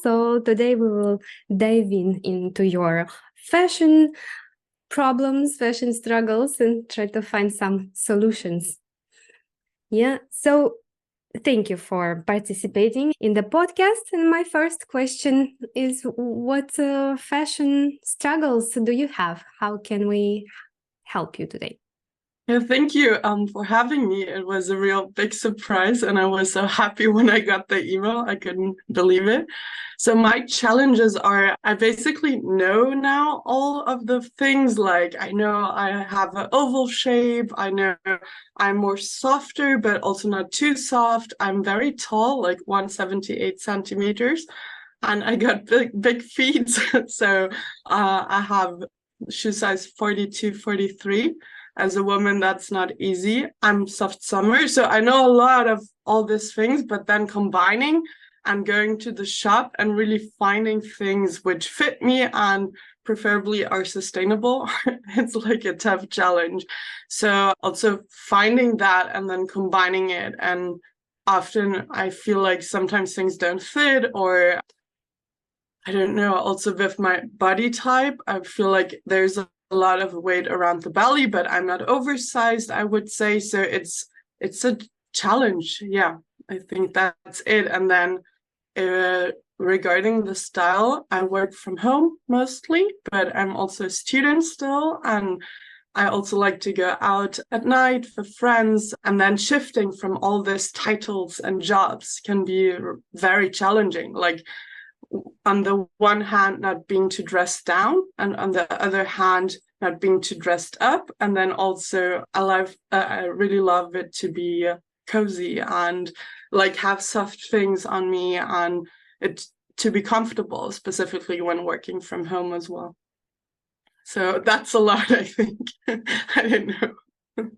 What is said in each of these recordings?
So today we will dive into your fashion problems, fashion struggles, and try to find some solutions. Yeah, so thank you for participating in the podcast. And my first question is, what fashion struggles do you have? How can we help you today? Yeah, thank you for having me. It was a real big surprise, and I was so happy when I got the email. I couldn't believe it. So my challenges are, I basically know now all of the things. Like I know I have an oval shape. I know I'm more softer, but also not too soft. I'm very tall, like 178 centimeters, and I got big feet. So I have shoe size 42, 43. As a woman, that's not easy. I'm soft summer, so I know a lot of all these things, but then combining and going to the shop and really finding things which fit me and preferably are sustainable, it's like a tough challenge. So also finding that and then combining it. And often I feel like sometimes things don't fit, or I don't know, also with my body type, I feel like there's a lot of weight around the belly, but I'm not oversized, I would say. So it's a challenge. Yeah, I think that's it. And then regarding the style, I work from home mostly, but I'm also a student still. And I also like to go out at night for friends, and then shifting from all these titles and jobs can be very challenging. Like on the one hand, not being too dressed down, and on the other hand, not being too dressed up. And then also, I really love it to be cozy and like have soft things on me, and it to be comfortable, specifically when working from home as well. So that's a lot, I think. I don't know.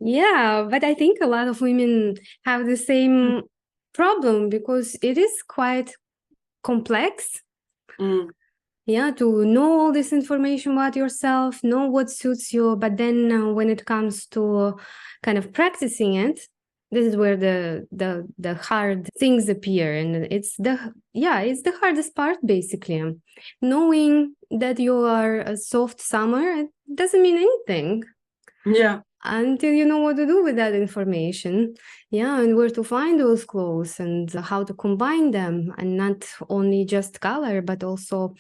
Yeah, but I think a lot of women have the same problem because it is quite complex. Yeah, to know all this information about yourself, know what suits you, but then when it comes to kind of practicing it, this is where the hard things appear, and it's the hardest part basically. Knowing that you are a soft summer, it doesn't mean anything. Yeah. Until you know what to do with that information. Yeah, and where to find those clothes and how to combine them, and not only just color, but also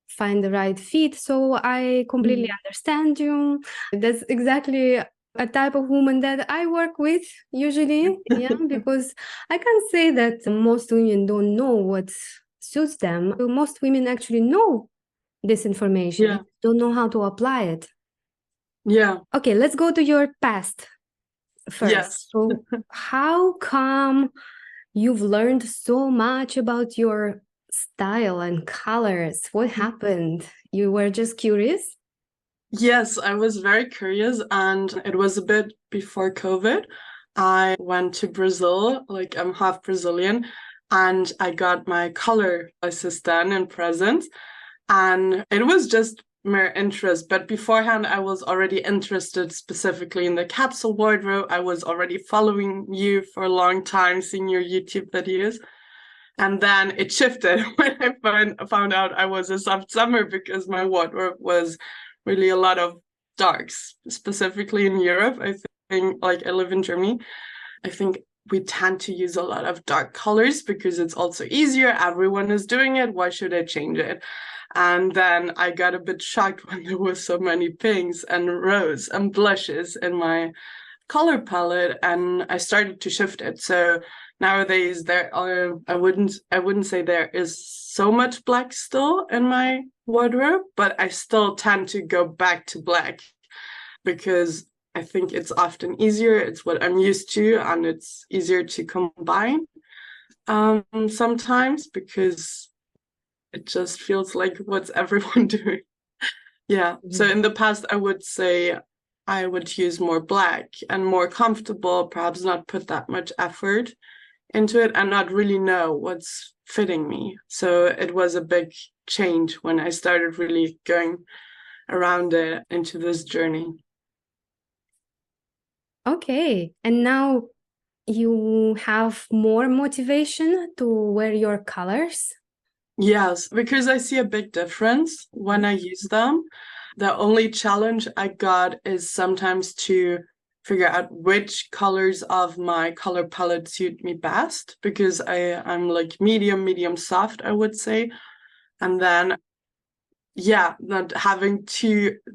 find the right fit. So I completely understand you. That's exactly a type of woman that I work with usually. Yeah, because I can't say that most women don't know what suits them. Most women actually know this information, Yeah. don't know how to apply it. Yeah. Okay, let's go to your past first. Yes. So how come you've learned so much about your style and colors? What happened? You were just curious? Yes, I was very curious, and it was a bit before COVID. I went to Brazil, like I'm half Brazilian, and I got my color assistant in present, and it was just mere interest. But beforehand, I was already interested specifically in the capsule wardrobe. I was already following you for a long time, seeing your YouTube videos. And then it shifted when I found out I was a soft summer, because my wardrobe was really a lot of darks, specifically in Europe. I think, like I live in Germany, I think we tend to use a lot of dark colors because it's also easier. Everyone is doing it. Why should I change it? And then I got a bit shocked when there was so many pinks and rose and blushes in my color palette, and I started to shift it. So nowadays there are, I wouldn't say there is so much black still in my wardrobe, but I still tend to go back to black because I think it's often easier. It's what I'm used to, and it's easier to combine sometimes because it just feels like what's everyone doing. Yeah. So in the past, I would say I would use more black and more comfortable, perhaps not put that much effort into it and not really know what's fitting me. So it was a big change when I started really going around it into this journey. Okay. And now you have more motivation to wear your colors? Yes, because I see a big difference when I use them. The only challenge I got is sometimes to figure out which colors of my color palette suit me best, because I'm like medium soft, I would say. And then yeah, not having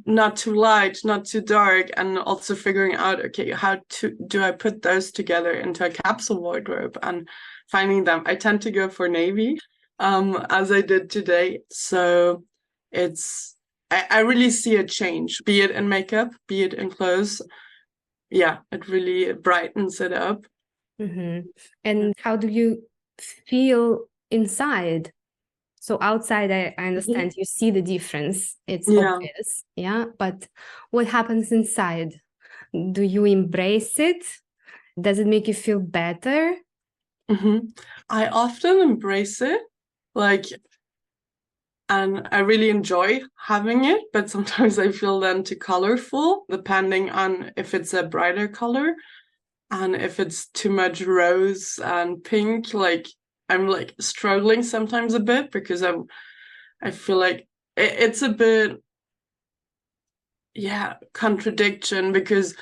not too light, not too dark, and also figuring out, okay, how to do I put those together into a capsule wardrobe and finding them. I tend to go for navy, as I did today. So it's I really see a change, be it in makeup, be it in clothes. Yeah, it really brightens it up. Mm-hmm. And how do you feel inside? So outside, I understand you see the difference. It's obvious, yeah. But what happens inside? Do you embrace it? Does it make you feel better? I often embrace it, like, and I really enjoy having it, but sometimes I feel then too colorful, depending on if it's a brighter color and if it's too much rose and pink. Like I'm like struggling sometimes a bit because I feel like it's a bit, yeah, contradiction, because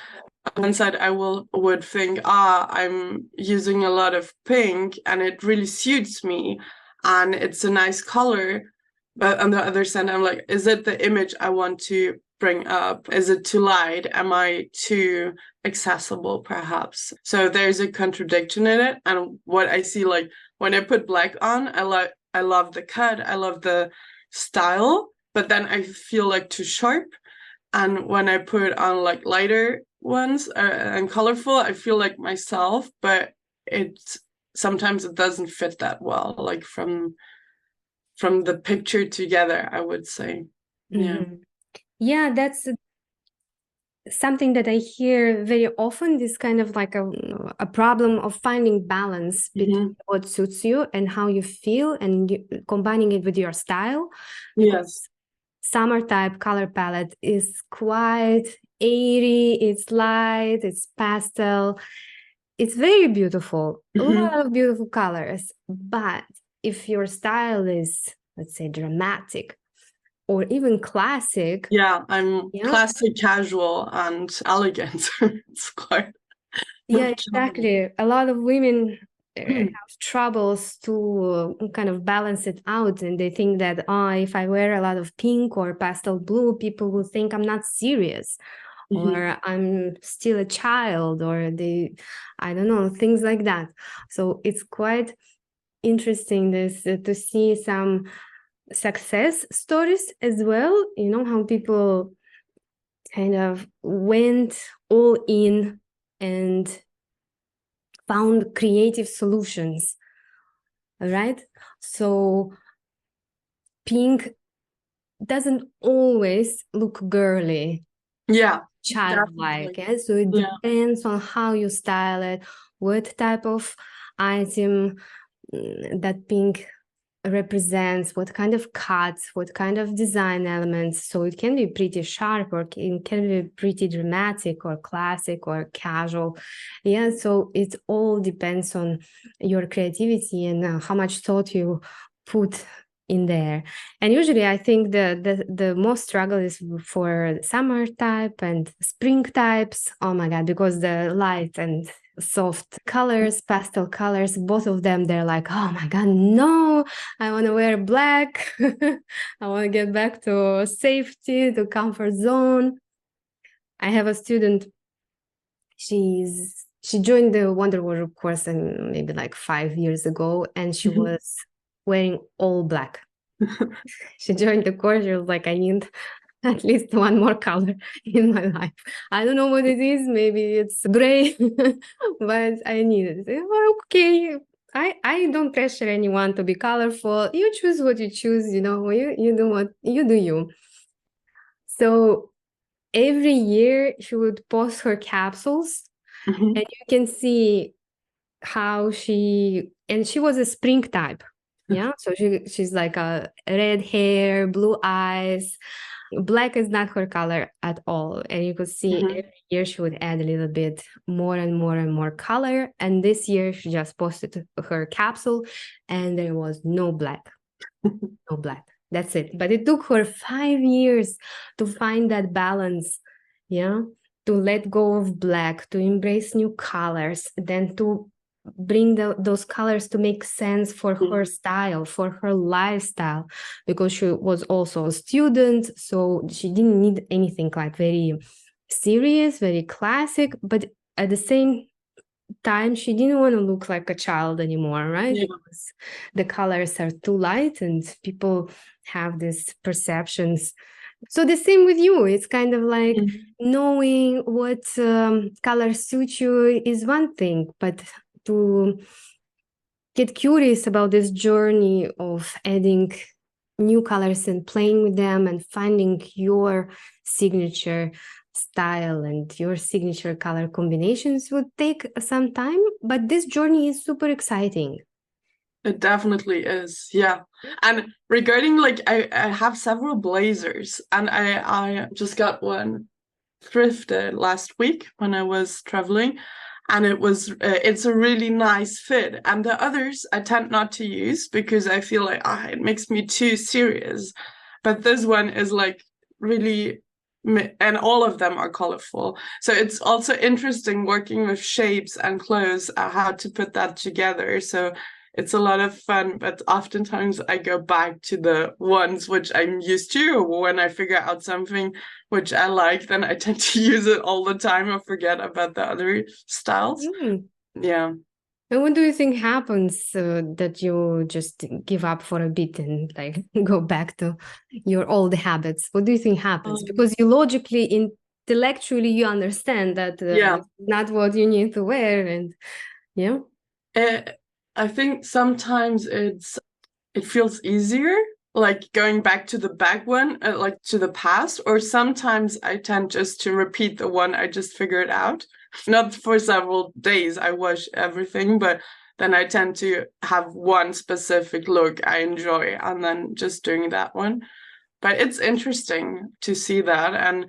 on one side I would think, I'm using a lot of pink and it really suits me and it's a nice color. But on the other side, I'm like, is it the image I want to bring up? Is it too light? Am I too accessible, perhaps? So there's a contradiction in it. And what I see, like when I put black on, I love the cut, I love the style, but then I feel like too sharp. And when I put on like lighter ones and colorful, I feel like myself, but sometimes it doesn't fit that well, like from the picture together, I would say. Yeah. Yeah, that's something that I hear very often, this kind of like a problem of finding balance between what suits you and how you feel, and combining it with your style. Yes. Summer type color palette is quite airy, it's light, it's pastel. It's very beautiful, a lot of beautiful colors. But if your style is, let's say, dramatic or even classic. Yeah, I'm classic, casual, and elegant. It's quite. Yeah, exactly. A lot of women have troubles to kind of balance it out, and they think that, if I wear a lot of pink or pastel blue, people will think I'm not serious, or I'm still a child, or I don't know, things like that. So it's quite interesting to see some success stories as well, how people kind of went all in and found creative solutions, right? So pink doesn't always look girly, childlike. Yeah? So it depends on how you style it, what type of item that pink represents, what kind of cuts, what kind of design elements. So it can be pretty sharp, or it can be pretty dramatic or classic or casual. Yeah, so it all depends on your creativity and how much thought you put in there. And usually I think the most struggle is for summer type and spring types. Oh my god, because the light and soft colors, pastel colors, both of them, they're like, oh my god, no, I want to wear black. I want to get back to safety, to comfort zone. I have a student, she joined the Wonderwar course maybe like 5 years ago, and she was wearing all black. She joined the course, she was like, I need at least one more color in my life. I don't know what it is. Maybe it's gray, but I need it. Okay, I don't pressure anyone to be colorful. You choose what you choose. You do what you do. You. So every year she would post her capsules, and you can see how she was a spring type. Yeah, so she's like a red hair, blue eyes. Black is not her color at all. And you could see every year she would add a little bit more and more and more color. And this year she just posted her capsule and there was no black. No black. That's it. But it took her 5 years to find that balance, yeah, to let go of black, to embrace new colors, then to bring those colors to make sense for her style, for her lifestyle, because she was also a student, so she didn't need anything like very serious, very classic, but at the same time she didn't want to look like a child anymore, right? Yeah. Because the colors are too light and people have these perceptions. So the same with you. It's kind of like knowing what colors suit you is one thing, but to get curious about this journey of adding new colors and playing with them and finding your signature style and your signature color combinations would take some time, but this journey is super exciting. It definitely is, yeah. And regarding like I have several blazers, and I just got one thrifted last week when I was traveling, and it's a really nice fit. And the others I tend not to use because I feel like it makes me too serious. But this one is like really, and all of them are colorful. So it's also interesting working with shapes and clothes, how to put that together. So it's a lot of fun, but oftentimes I go back to the ones which I'm used to, or when I figure out something which I like, then I tend to use it all the time and forget about the other styles. Yeah. And what do you think happens that you just give up for a bit and like go back to your old habits? What do you think happens? Because you logically, intellectually, you understand that it's not what you need to wear, and yeah. I think sometimes it feels easier, like going back to the back one, like to the past, or sometimes I tend just to repeat the one I just figured out. Not for several days, I wash everything, but then I tend to have one specific look I enjoy and then just doing that one. But it's interesting to see that. And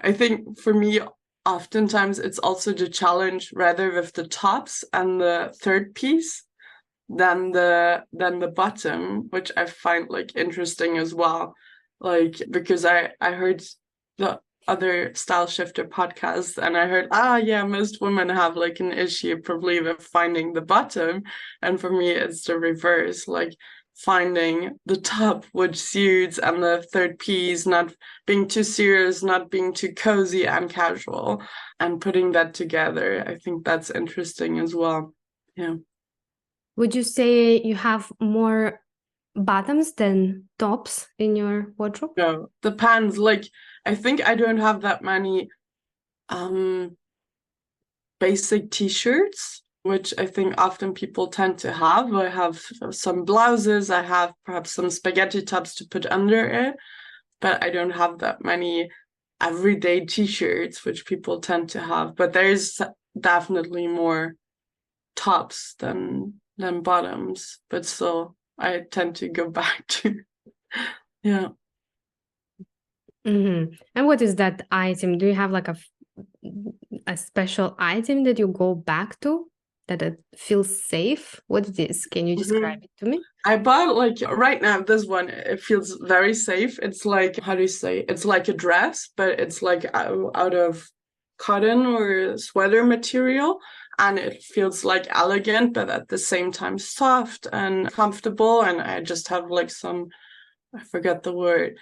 I think for me, oftentimes it's also the challenge rather with the tops and the third piece than the bottom, which I find like interesting as well. Like, because I heard the other Style Shifter podcast and I heard, yeah, most women have like an issue probably with finding the bottom. And for me, it's the reverse, like finding the top which suits and the third piece, not being too serious, not being too cozy and casual, and putting that together. I think that's interesting as well. Yeah. Would you say you have more bottoms than tops in your wardrobe? No, depends. Like, I think I don't have that many basic t-shirts, which I think often people tend to have. I have some blouses, I have perhaps some spaghetti tops to put under it, but I don't have that many everyday t-shirts, which people tend to have. But there's definitely more tops than bottoms, but still I tend to go back to yeah. Mm-hmm. And what is that item? Do you have like a special item that you go back to that it feels safe? What it is? Can you describe it to me? I bought like right now this one, it feels very safe. It's like, how do you say? It's like a dress, but it's like out of cotton or sweater material, and it feels like elegant, but at the same time soft and comfortable. And I just have like some, I forget the word,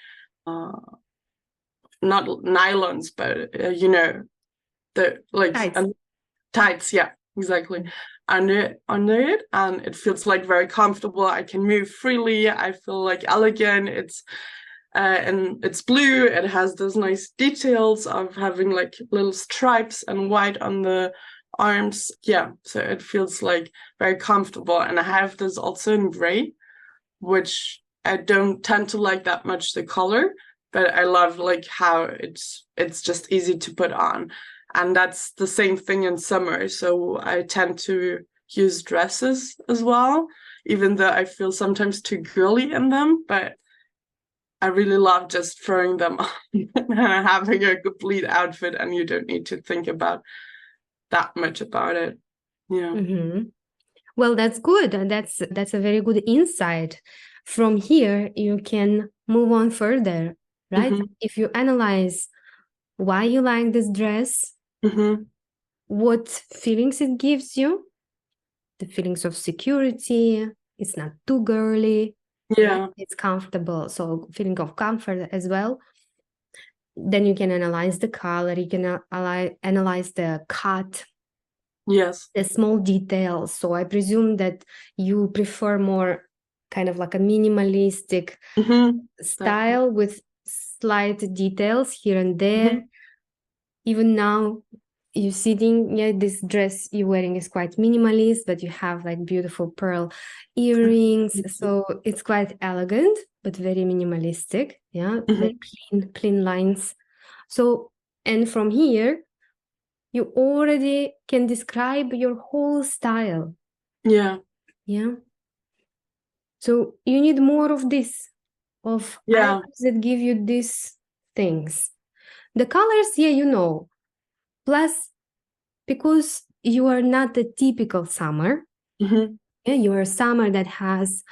not nylons, but the like tights, yeah, exactly, under it, and it feels like very comfortable. I can move freely. I feel like elegant. It's and it's blue. It has those nice details of having like little stripes and white on the arms. Yeah, so it feels like very comfortable. And I have this also in gray, which I don't tend to like that much the color, but I love like how it's just easy to put on. And that's the same thing in summer. So I tend to use dresses as well, even though I feel sometimes too girly in them, but I really love just throwing them on and having a complete outfit, and you don't need to think about that much about it. Yeah. Mm-hmm. Well, that's good. And that's a very good insight from here, you can move on further, right? If you analyze why you like this dress, what feelings it gives you, the feelings of security, it's not too girly, yeah, it's comfortable, so feeling of comfort as well. Then you can analyze the color, you can analyze the cut, yes, the small details. So I presume that you prefer more kind of like a minimalistic style with slight details here and there. Even now, you're sitting, this dress you're wearing is quite minimalist, but you have like beautiful pearl earrings. So it's quite elegant, but very minimalistic. Yeah, very clean lines. So, and from here, you already can describe your whole style. Yeah. Yeah. So you need more of this, of items that give you these things. The colors, you know. Plus, because you are not the typical summer, you are a summer that has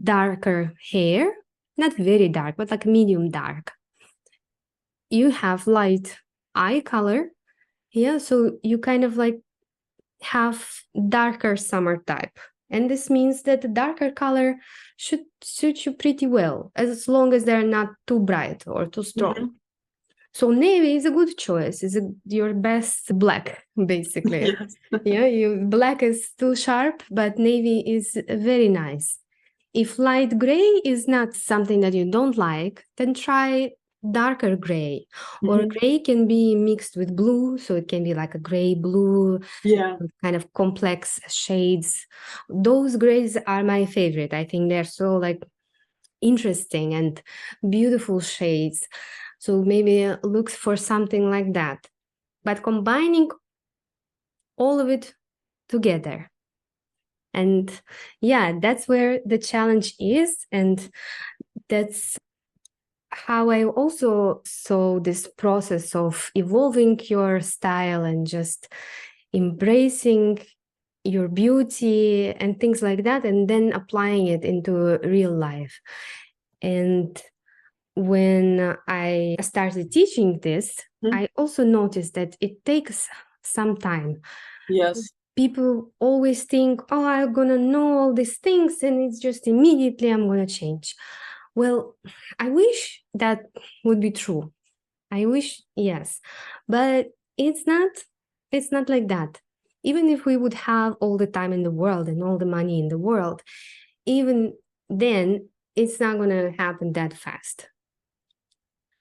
darker hair, not very dark, but like medium dark. You have light eye color, so you kind of like have darker summer type. And this means that the darker color should suit you pretty well, as long as they're not too bright or too strong. So navy is a good choice. It's your best black, basically. Yes. Black is too sharp, but navy is very nice. If light gray is not something that you don't like, then try darker gray. Or gray can be mixed with blue, so it can be like a gray blue, kind of complex shades. Those grays are my favorite. I think they're so like interesting and beautiful shades. So maybe look for something like that. But combining all of it together. And that's where the challenge is. And that's how I also saw this process of evolving your style and just embracing your beauty and things like that, and then applying it into real life. And when I started teaching this, I also noticed that it takes some time. Yes. People always think, oh, I'm going to know all these things and it's just immediately I'm going to change. Well, I wish that would be true. I wish, yes, but it's not like that. Even if we would have all the time in the world and all the money in the world, even then, it's not going to happen that fast.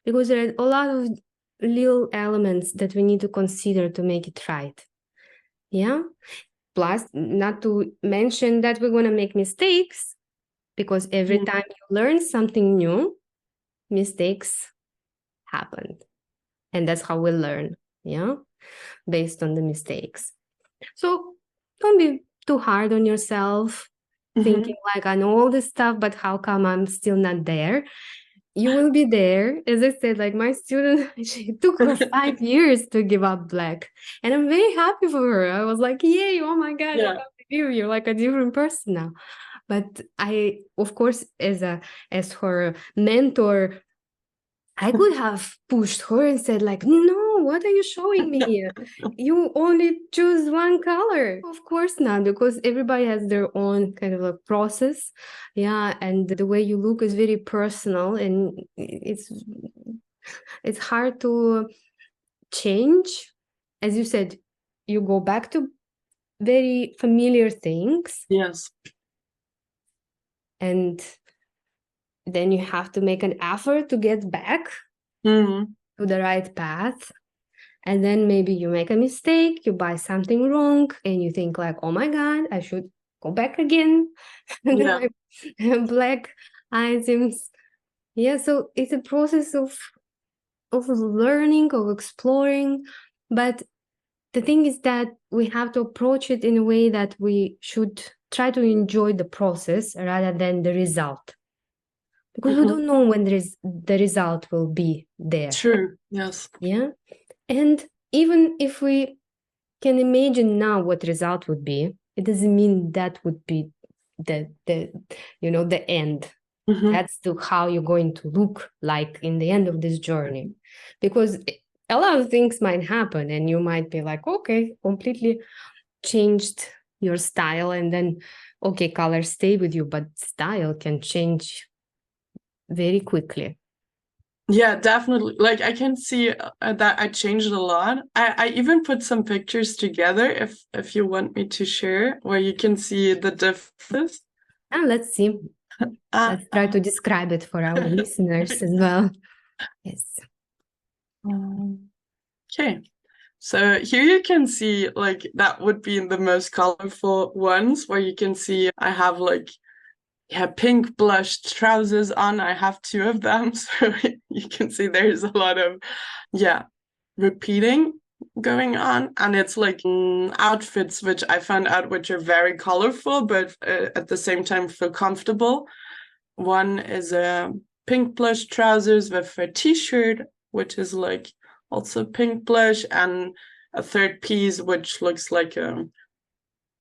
Because there are a lot of little elements that we need to consider to make it right. Yeah. Plus, not to mention that we're going to make mistakes, because every time you learn something new, mistakes happen. And that's how we learn. Yeah. Based on the mistakes. So don't be too hard on yourself, thinking like, I know all this stuff, but how come I'm still not there? You will be there. As I said, like my student, she took her 5 years to give up black. And I'm very happy for her. I was like, yay, oh my God, I can't believe you're like a different person now. But I, of course, as her mentor, I could have pushed her and said like, no, what are you showing me? You only choose one color. Of course not, because everybody has their own kind of a process. Yeah. And the way you look is very personal, and it's hard to change. As you said, you go back to very familiar things. Yes. And then you have to make an effort to get back to the right path. And then maybe you make a mistake, you buy something wrong, and you think like, oh my God, I should go back again. Black items. Yeah, so it's a process of learning, of exploring. But the thing is that we have to approach it in a way that we should try to enjoy the process rather than the result. Because we don't know when the result will be there. True. Yes. Yeah. And even if we can imagine now what result would be, it doesn't mean that would be the end. That's how you're going to look like in the end of this journey, because a lot of things might happen and you might be like, okay, completely changed your style, and then okay, colors stay with you, but style can change very quickly. Yeah, definitely. Like I can see that I changed a lot. I even put some pictures together if you want me to share, where you can see the differences. Let's see. Let's try to describe it for our listeners as well. Yes. Okay. So here you can see, like, that would be the most colorful ones, where you can see I have like, yeah, pink blushed trousers on. I have two of them. So you can see there's a lot of, yeah, repeating going on. And it's like outfits, which I found out, which are very colorful, but at the same time feel comfortable. One is a pink blush trousers with a t-shirt, which is like also pink blush, and a third piece, which looks like a,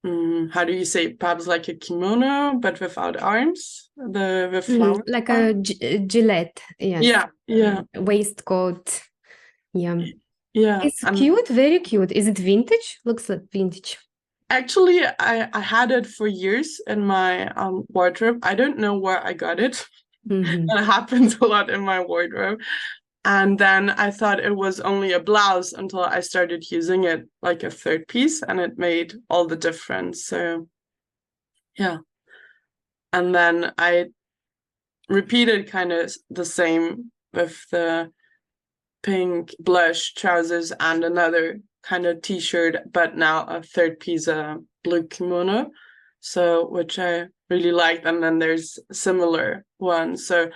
how do you say, perhaps like a kimono, but without arms, with flowers. Like a Gillette, yes. Yeah. Waistcoat. Yeah. Yeah. It's cute, very cute. Is it vintage? Looks like vintage. Actually, I had it for years in my wardrobe. I don't know where I got it. That happens a lot in my wardrobe. And then I thought it was only a blouse until I started using it like a third piece, and it made all the difference. So, yeah. And then I repeated kind of the same with the pink blush trousers and another kind of t-shirt, but now a third piece, a blue kimono. So, which I really liked. And then there's similar ones. So,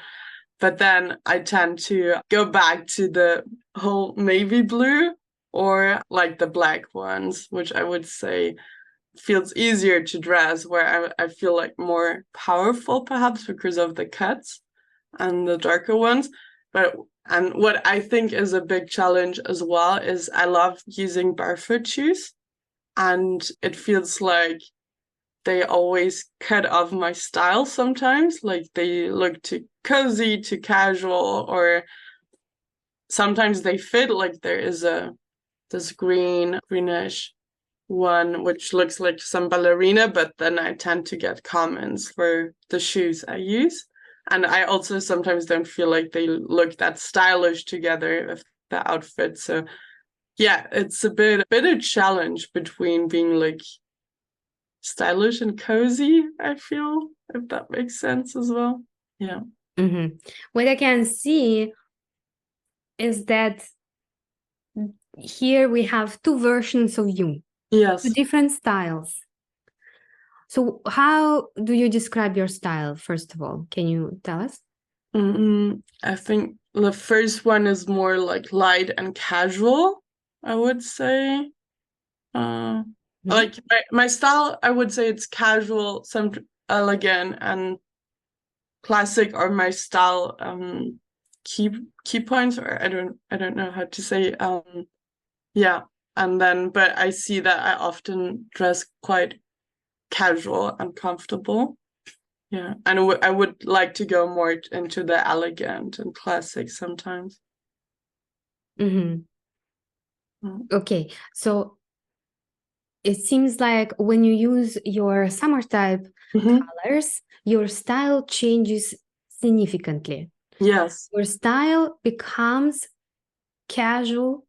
but then I tend to go back to the whole navy blue or like the black ones, which I would say feels easier to dress, where I feel like more powerful, perhaps because of the cuts and the darker ones. And what I think is a big challenge as well is I love using barefoot shoes, and it feels like they always cut off my style sometimes. Like they look too cozy, too casual, or sometimes they fit. Like there is this greenish one which looks like some ballerina, but then I tend to get comments for the shoes I use. And I also sometimes don't feel like they look that stylish together with the outfit. So yeah, it's a bit a challenge between being like stylish and cozy, I feel, if that makes sense as well. Yeah. What I can see is that here we have two versions of you. Yes. Two different styles. So how do you describe your style, first of all? Can you tell us? I think the first one is more like light and casual, I would say. Like my style, I would say it's casual, some elegant, and classic are my style key points, or I don't know how to say. Yeah. And then, but I see that I often dress quite casual and comfortable. Yeah. And I would like to go more into the elegant and classic sometimes. Okay. So it seems like when you use your summer type colors, your style changes significantly. Yes. Your style becomes casual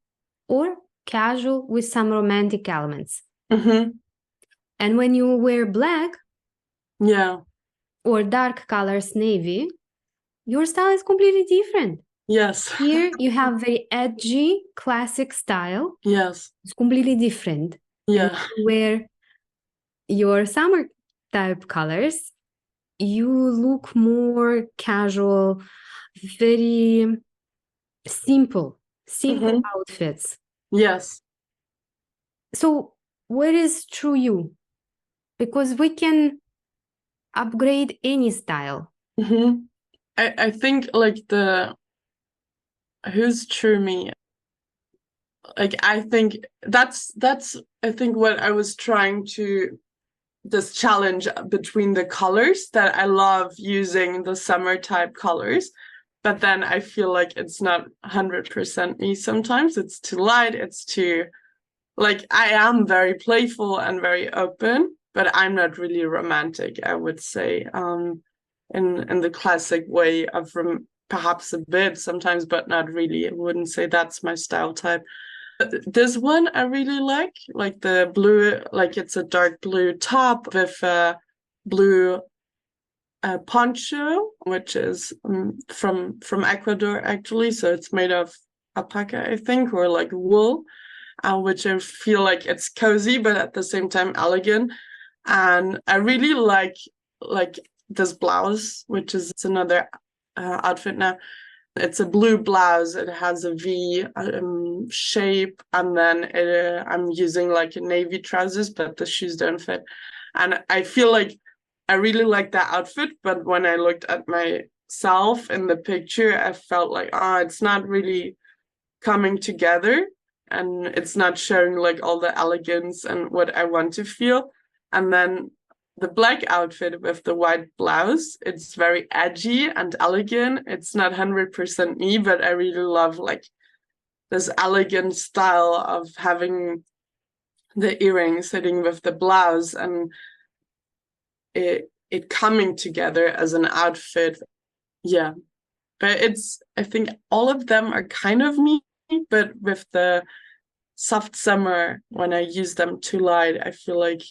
or casual with some romantic elements. And when you wear black, or dark colors, navy, your style is completely different. Yes. Here you have very edgy, classic style. Yes. It's completely different. Yeah. And you wear your summer type colors, you look more casual, very simple outfits. Yes. So what is true you? Because we can upgrade any style. I think like who's true me, like I think that's I think what I was trying to this challenge between the colors, that I love using the summer type colors, but then I feel like it's not 100% me sometimes. It's too light, it's too, like, I am very playful and very open, but I'm not really romantic, I would say, in the classic way of perhaps a bit sometimes, but not really. I wouldn't say that's my style type. This one I really like the blue, like it's a dark blue top with a blue poncho, which is from Ecuador actually. So it's made of alpaca, I think, or like wool, which I feel like it's cozy, but at the same time elegant. And I really like this blouse, which is another outfit now. It's a blue blouse. It has a V shape, and then I'm using like navy trousers, but the shoes don't fit. And I feel like I really like that outfit, but when I looked at myself in the picture, I felt like, it's not really coming together, and it's not showing like all the elegance and what I want to feel. And then the black outfit with the white blouse, it's very edgy and elegant. It's not 100% me, but I really love like this elegant style of having the earrings sitting with the blouse and it coming together as an outfit. Yeah, but I think all of them are kind of me, but with the soft summer, when I use them too light, I feel like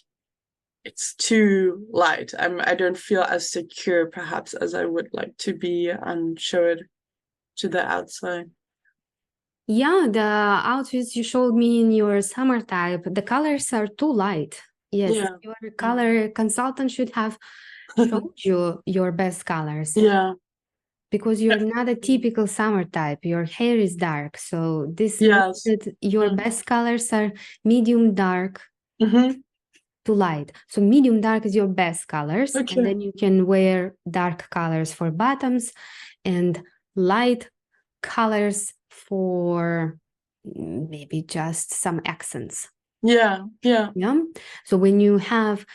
it's too light. I don't feel as secure perhaps as I would like to be and show it to the outside. Yeah, the outfits you showed me in your summer type, the colors are too light. Yes, Yeah. your color consultant should have showed you your best colors. Yeah. Because you're not a typical summer type. Your hair is dark. So this Yes. means that your best colors are medium dark to light. So medium dark is your best colors. Okay. And then you can wear dark colors for bottoms and light colors for maybe just some accents. Yeah. So when you have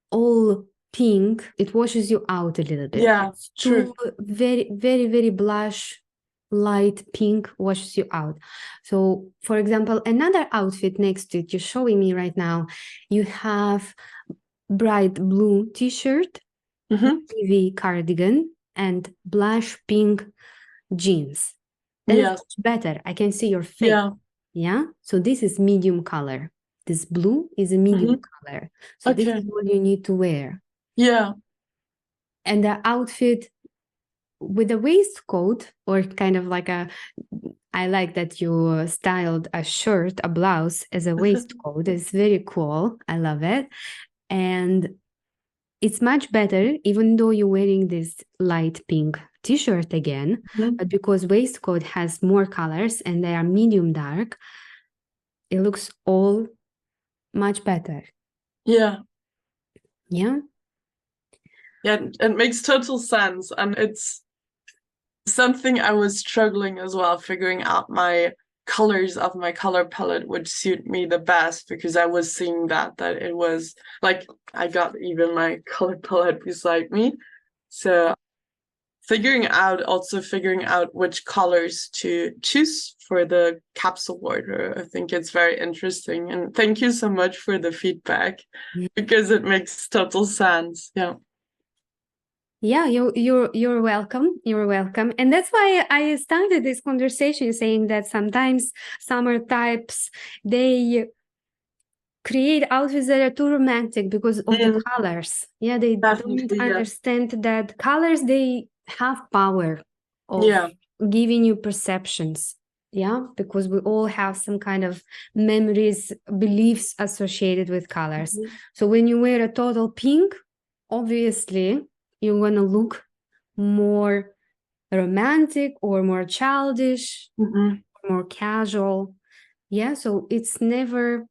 all pink, it washes you out a little bit. Yeah, true. Very, very, very blush light pink washes you out. So for example, another outfit next to it you're showing me right now, you have bright blue t-shirt, navy cardigan, and blush pink jeans. That is much better. I can see your face. Yeah. So this is medium color. This blue is a medium color. So this is what you need to wear. Yeah. And the outfit with a waistcoat, or kind of like I like that you styled a shirt, a blouse as a waistcoat. It's very cool. I love it. And it's much better, even though you're wearing this light pink t-shirt again, but because waistcoat has more colors and they are medium dark, it looks all much better. Yeah. Yeah. Yeah, it makes total sense. And it's something I was struggling as well, figuring out my colors of my color palette would suit me the best, because I was seeing that it was like, I got even my color palette beside me. So figuring out which colors to choose for the capsule wardrobe, I think it's very interesting. And thank you so much for the feedback, because it makes total sense. Yeah. Yeah, you're welcome. You're welcome. And that's why I started this conversation saying that sometimes summer types, they create outfits that are too romantic because of the colors. Yeah, they don't understand that colors, they have power of giving you perceptions. Yeah, because we all have some kind of memories, beliefs associated with colors. So when you wear a total pink, obviously you're going to look more romantic or more childish, more casual. Yeah, so it's never,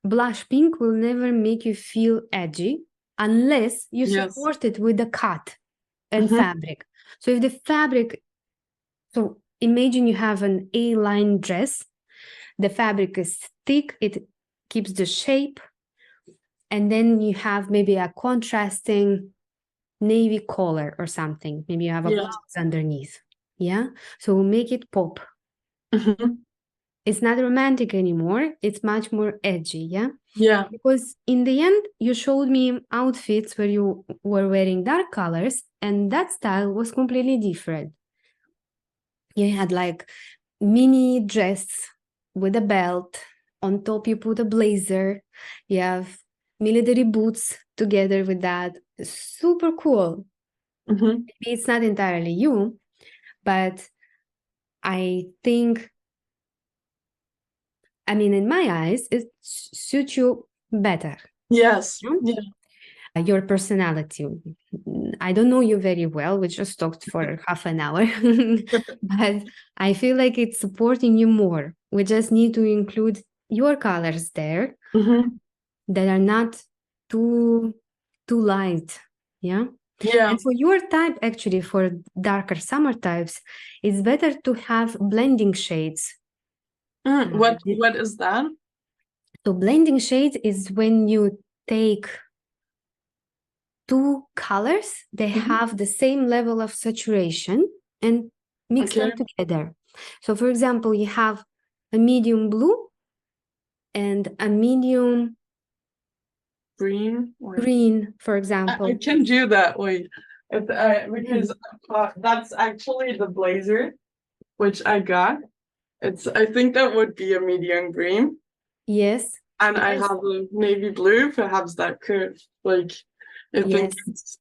blush pink will never make you feel edgy unless you support it with the cut and fabric. So if the fabric, so imagine you have an A-line dress, the fabric is thick, it keeps the shape, and then you have maybe a contrasting navy collar or something. Maybe you have a blouse underneath. Yeah. So make it pop. It's not romantic anymore. It's much more edgy. Yeah. Yeah. Because in the end, you showed me outfits where you were wearing dark colors, and that style was completely different. You had like mini dress with a belt. On top, you put a blazer. You have military boots together with that. Super cool. Maybe it's not entirely you, but I think, I mean, in my eyes, it suits you better. Yes. Yeah. Your personality. I don't know you very well. We just talked for half an hour, but I feel like it's supporting you more. We just need to include your colors there that are not too light. Yeah. Yeah. And for your type, actually, for darker summer types, it's better to have blending shades. What is that? So blending shades is when you take two colors, they have the same level of saturation and mix them together. So for example, you have a medium blue and a medium green, for example. I can do that. Wait, because that's actually the blazer which I got. I think that would be a medium green. Yes. And I have a navy blue, perhaps that could I think it's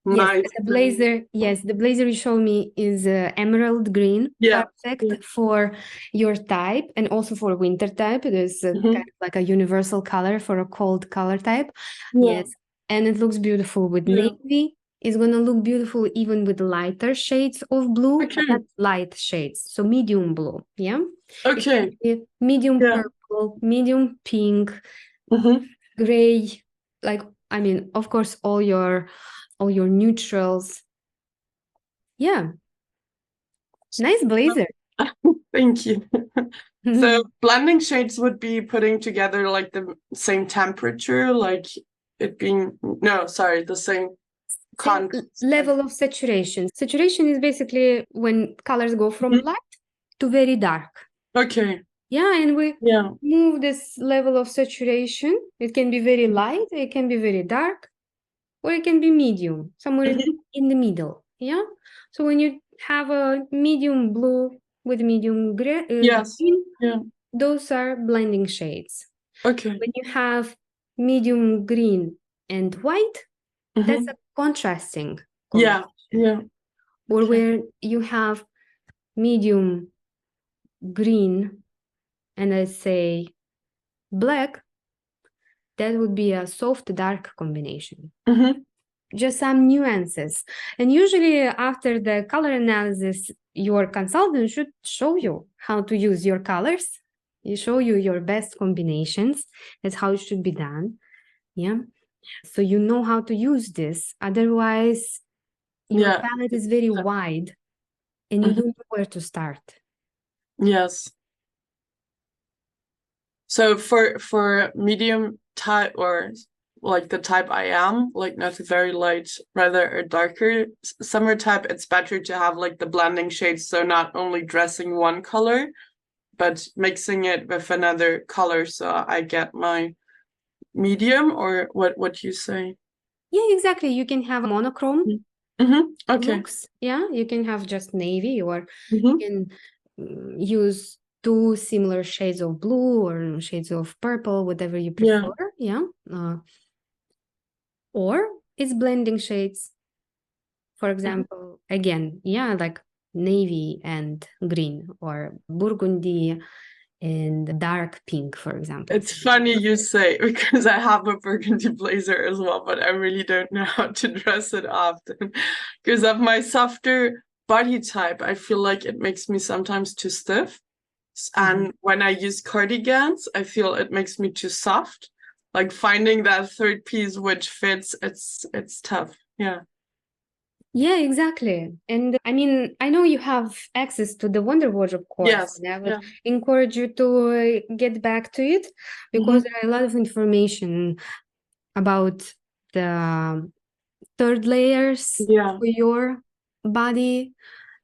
nice. The blazer, the blazer you show me is emerald green. Perfect for your type and also for winter type. It is kind of like a universal color for a cold color type. Yes, and it looks beautiful with navy. It's going to look beautiful even with lighter shades of blue, but not light shades. So medium blue, yeah? Okay. Medium purple, medium pink, gray, like, I mean, of course, all your neutrals. Yeah. Nice blazer. Thank you. So blending shades would be putting together like the same temperature, like it being, the same level of saturation. Saturation is basically when colors go from light to very dark. Okay. Yeah, and we move this level of saturation. It can be very light, it can be very dark, or it can be medium, somewhere in the middle. Yeah. So when you have a medium blue with medium green, those are blending shades. Okay. When you have medium green and white, that's a contrasting combination. Or where you have medium green and let's say black, that would be a soft dark combination. Just some nuances. And usually after the color analysis, your consultant should show you how to use your colors. You show you your best combinations. That's how it should be done. Yeah. So you know how to use this. Otherwise, your palette is very wide and you don't know where to start. Yes. So for medium type, or like the type I am, like not very light, rather a darker summer type, it's better to have like the blending shades. So not only dressing one color, but mixing it with another color. So I get my medium, or what you say? Yeah, exactly. You can have monochrome looks. Yeah, you can have just navy, or you can use two similar shades of blue or shades of purple, whatever you prefer. Or it's blending shades. For example, again, like navy and green, or burgundy and dark pink, for example. It's funny you say, because I have a burgundy blazer as well, but I really don't know how to dress it often because of my softer body type. I feel like it makes me sometimes too stiff. And when I use cardigans, I feel it makes me too soft. Like finding that third piece which fits, it's tough. Yeah. Yeah, exactly. And I mean, I know you have access to the Wonderwar, of course, Yes. and I would Yeah. encourage you to get back to it because there are a lot of information about the third layers Yeah. for your body.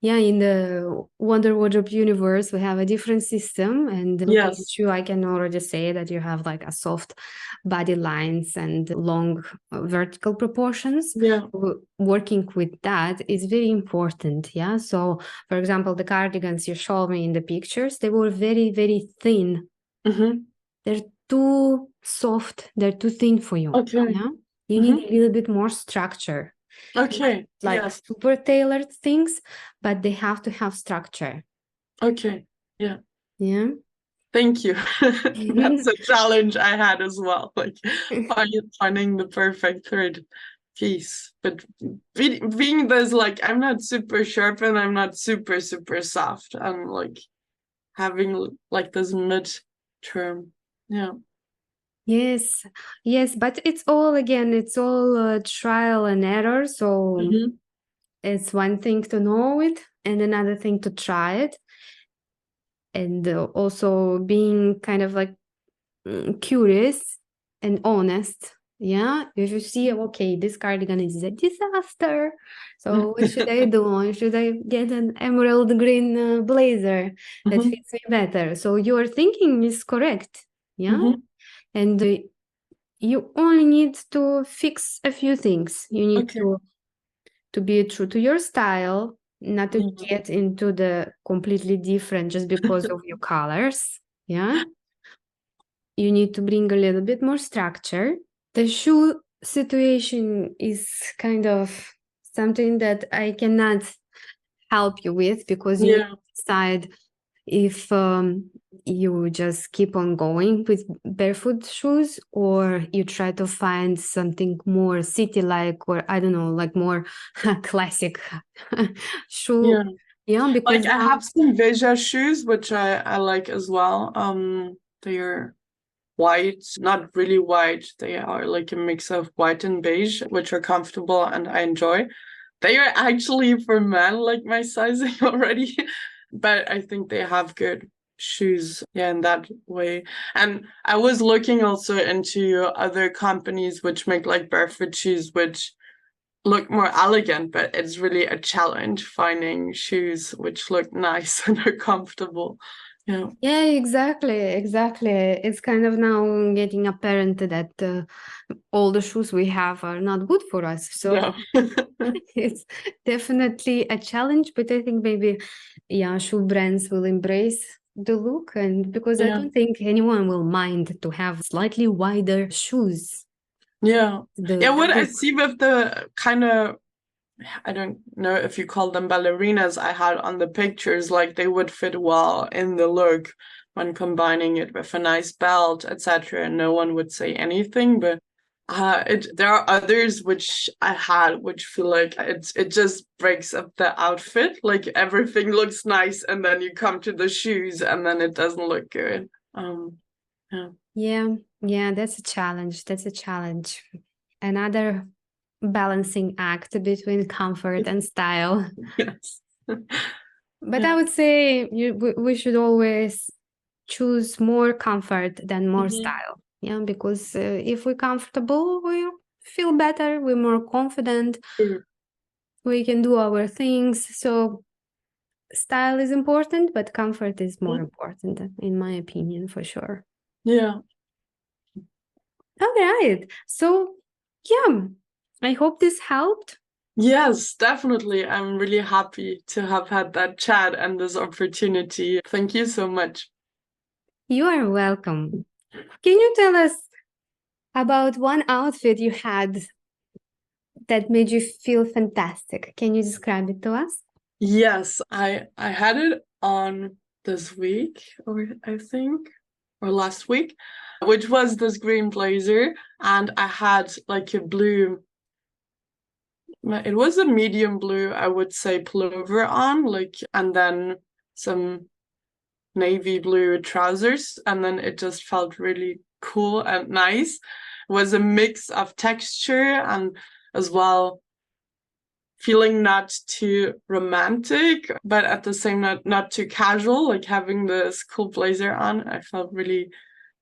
Yeah, in the Wonder Wardrobe universe, we have a different system. And looking Yes. at you, I can already say that you have like a soft body lines and long vertical proportions. Yeah. Working with that is very important. Yeah. So, for example, the cardigans you showed me in the pictures, they were very, very thin. They're too soft, they're too thin for you. Okay. Yeah. You need a little bit more structure. Okay. Like Yes. super tailored things, but they have to have structure. Okay. Yeah. Yeah. Thank you. That's a challenge I had as well. Like finding the perfect third piece. But being this, like, I'm not super sharp and I'm not super, super soft. I'm like having like this mid term. Yeah. Yes, yes, but it's all again, it's all trial and error. So it's one thing to know it and another thing to try it. And also being kind of like curious and honest. Yeah, if you see, okay, this cardigan is a disaster. So what should I do? Should I get an emerald green blazer that fits me better? So your thinking is correct. Yeah, and you only need to fix a few things. You need Okay. to be true to your style, not to get into the completely different just because of your colors. Yeah. You need to bring a little bit more structure. The shoe situation is kind of something that I cannot help you with because you need to decide if you just keep on going with barefoot shoes or you try to find something more city-like or I don't know, like more classic shoe. Yeah, because Like I have some Veja shoes which I like as well. They're white, not really white. They are like a mix of white and beige, which are comfortable and I enjoy. They are actually for men like my sizing already, but I think they have good shoes, yeah, in that way. And I was looking also into other companies which make like barefoot shoes, which look more elegant, but it's really a challenge finding shoes which look nice and are comfortable. Yeah. Yeah, exactly. It's kind of now getting apparent that all the shoes we have are not good for us. So No. it's definitely a challenge, but I think maybe, yeah, shoe brands will embrace the look, and because I don't think anyone will mind to have slightly wider shoes. Yeah. Yeah, The what I look. see with the kind of, I don't know if you call them ballerinas I had on the pictures, like they would fit well in the look when combining it with a nice belt, etc. And no one would say anything. But there are others which I had which feel like it just breaks up the outfit. Like everything looks nice, and then you come to the shoes, and then it doesn't look good. Yeah, yeah, that's a challenge. That's a challenge. Another balancing act between comfort and style. Yes. But I would say we should always choose more comfort than more style. Yeah, because if we're comfortable, we feel better, we're more confident, we can do our things. So style is important, but comfort is more important, in my opinion, for sure. Yeah. All right. So, yeah, I hope this helped. Yes, definitely. I'm really happy to have had that chat and this opportunity. Thank you so much. You are welcome. Can you tell us about one outfit you had that made you feel fantastic? Can you describe it to us? Yes, I had it on this week, or I think, or last week, which was this green blazer, and I had like a blue, it was a medium blue, I would say, pullover on, like, and then some navy blue trousers, and then it just felt really cool and nice. It was a mix of texture and as well feeling not too romantic, but at the same not too casual, like having this cool blazer on. I felt really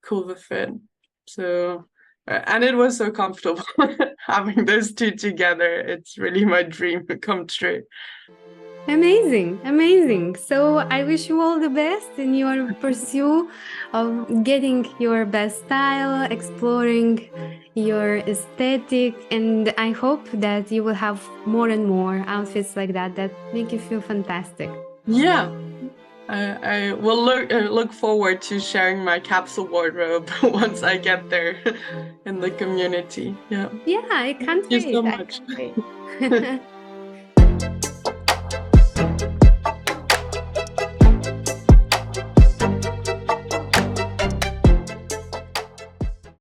cool with it. So, and it was so comfortable having those two together. It's really my dream come true. Amazing, amazing. So I wish you all the best in your pursuit of getting your best style, exploring your aesthetic, and I hope that you will have more and more outfits like that make you feel fantastic. Yeah. I will look forward to sharing my capsule wardrobe once I get there in the community. Yeah. Yeah, I can't Thank you wait. so I much. can't wait.